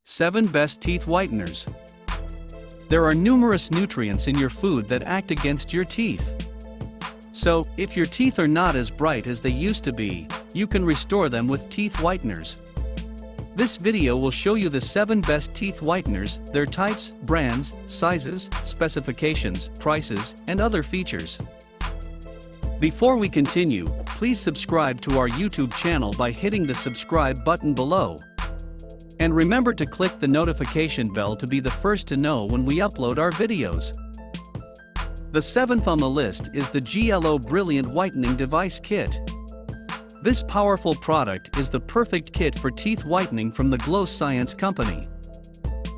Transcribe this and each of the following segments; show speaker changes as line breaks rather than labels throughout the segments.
7 Best Teeth Whiteners. There are numerous nutrients in your food that act against your teeth. So, if your teeth are not as bright as they used to be, you can restore them with teeth whiteners. This video will show you the 7 best teeth whiteners, their types, brands, sizes, specifications, prices, and other features. Before we continue, please subscribe to our YouTube channel by hitting the subscribe button below. And remember to click the notification bell to be the first to know when we upload our videos. The 7th on the list is the Glo Brilliant Whitening Device Kit. This powerful product is the perfect kit for teeth whitening from the Glo Science Company.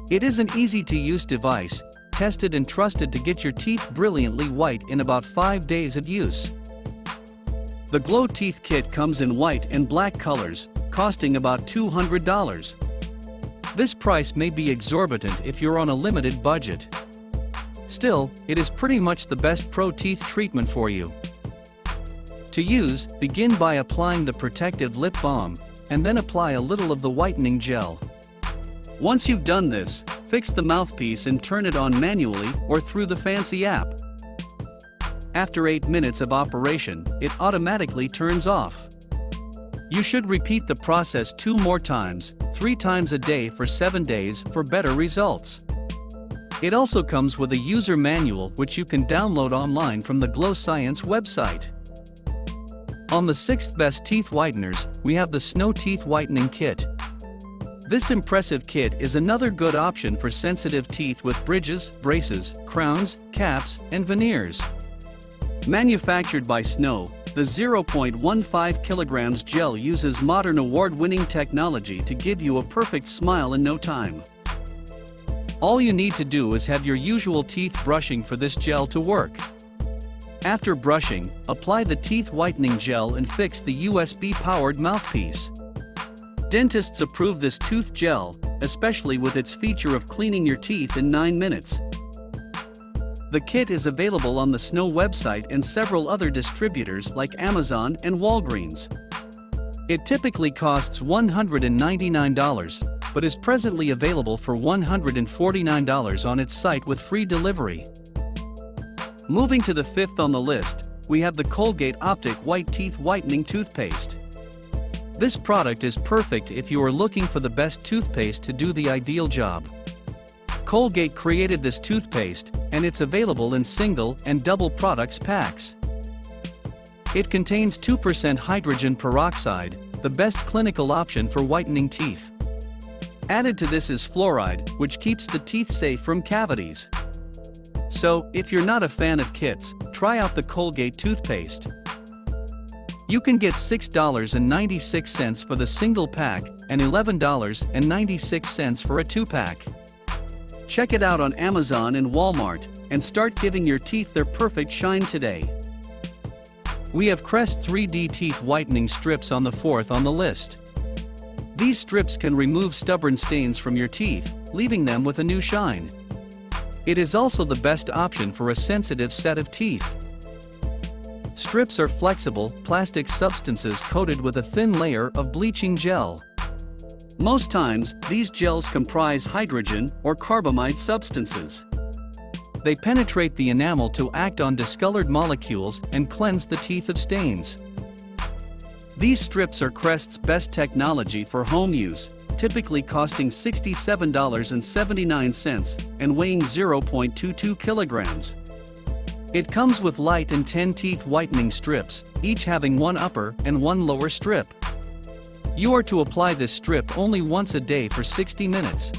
It is an easy-to-use device, tested and trusted to get your teeth brilliantly white in about 5 days of use. The Glo Teeth Kit comes in white and black colors, costing about $200. This price may be exorbitant if you're on a limited budget. Still, it is pretty much the best pro teeth treatment for you. To use, begin by applying the protective lip balm, and then apply a little of the whitening gel. Once you've done this, fix the mouthpiece and turn it on manually or through the fancy app. After 8 minutes of operation, it automatically turns off. You should repeat the process 2 more times, 3 times a day for 7 days for better results. It also comes with a user manual which you can download online from the Glo Science website. On the 6th best teeth whiteners, we have the Snow Teeth Whitening Kit. This impressive kit is another good option for sensitive teeth with bridges, braces, crowns, caps, and veneers. Manufactured by Snow, the 0.15 kilograms gel uses modern award-winning technology to give you a perfect smile in no time. All you need to do is have your usual teeth brushing for this gel to work. After brushing, apply the teeth whitening gel and fix the USB-powered mouthpiece. Dentists approve this tooth gel, especially with its feature of cleaning your teeth in 9 minutes. The kit is available on the Snow website and several other distributors like Amazon and Walgreens. It typically costs $199, but is presently available for $149 on its site with free delivery. Moving to the 5th on the list, we have the Colgate Optic White Teeth Whitening Toothpaste. This product is perfect if you are looking for the best toothpaste to do the ideal job. Colgate created this toothpaste, and it's available in single and double products packs. It contains 2% hydrogen peroxide, the best clinical option for whitening teeth. Added to this is fluoride, which keeps the teeth safe from cavities. So, if you're not a fan of kits, try out the Colgate toothpaste. You can get $6.96 for the single pack and $11.96 for a 2-pack. Check it out on Amazon and Walmart, and start giving your teeth their perfect shine today. We have Crest 3D Teeth Whitening Strips on the 4th on the list. These strips can remove stubborn stains from your teeth, leaving them with a new shine. It is also the best option for a sensitive set of teeth. Strips are flexible, plastic substances coated with a thin layer of bleaching gel. Most times, these gels comprise hydrogen or carbamide substances. They penetrate the enamel to act on discolored molecules and cleanse the teeth of stains. These strips are Crest's best technology for home use, typically costing $67.79 and weighing 0.22 kilograms. It comes with light and 10 teeth whitening strips, each having 1 upper and 1 lower strip. You are to apply this strip only once a day for 60 minutes.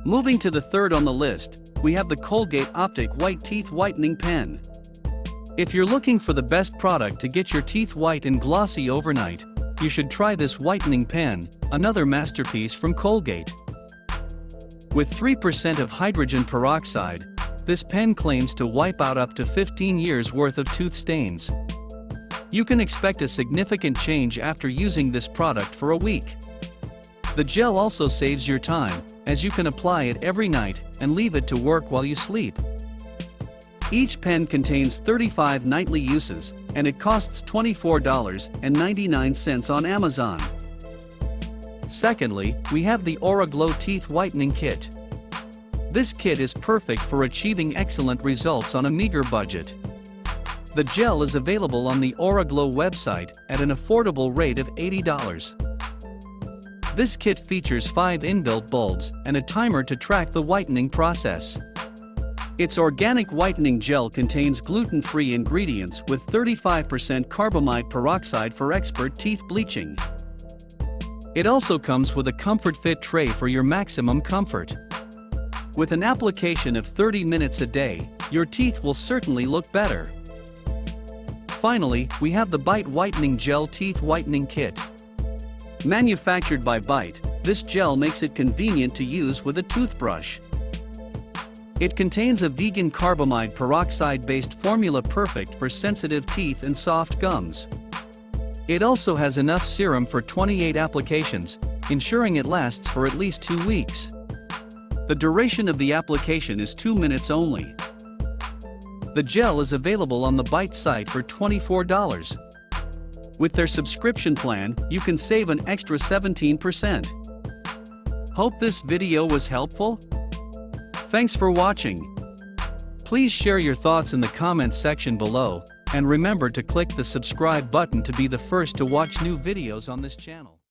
Moving to the 3rd on the list, we have the Colgate Optic White Teeth Whitening Pen. If you're looking for the best product to get your teeth white and glossy overnight, you should try this whitening pen, another masterpiece from Colgate. With 3% of hydrogen peroxide, this pen claims to wipe out up to 15 years worth of tooth stains. You can expect a significant change after using this product for a week. The gel also saves your time, as you can apply it every night and leave it to work while you sleep. Each pen contains 35 nightly uses, and it costs $24.99 on Amazon. Secondly, we have the AuraGlow Teeth Whitening Kit. This kit is perfect for achieving excellent results on a meager budget. The gel is available on the AuraGlow website at an affordable rate of $80. This kit features 5 inbuilt bulbs and a timer to track the whitening process. Its organic whitening gel contains gluten-free ingredients with 35% carbamide peroxide for expert teeth bleaching. It also comes with a comfort fit tray for your maximum comfort. With an application of 30 minutes a day, your teeth will certainly look better. Finally, we have the Bite Whitening Gel Teeth Whitening Kit. Manufactured by Bite, this gel makes it convenient to use with a toothbrush. It contains a vegan carbamide peroxide-based formula perfect for sensitive teeth and soft gums. It also has enough serum for 28 applications, ensuring it lasts for at least 2 weeks. The duration of the application is 2 minutes only. The gel is available on the Bite site for $24. With their subscription plan, you can save an extra 17%. Hope this video was helpful. Thanks for watching. Please share your thoughts in the comments section below, and remember to click the subscribe button to be the first to watch new videos on this channel.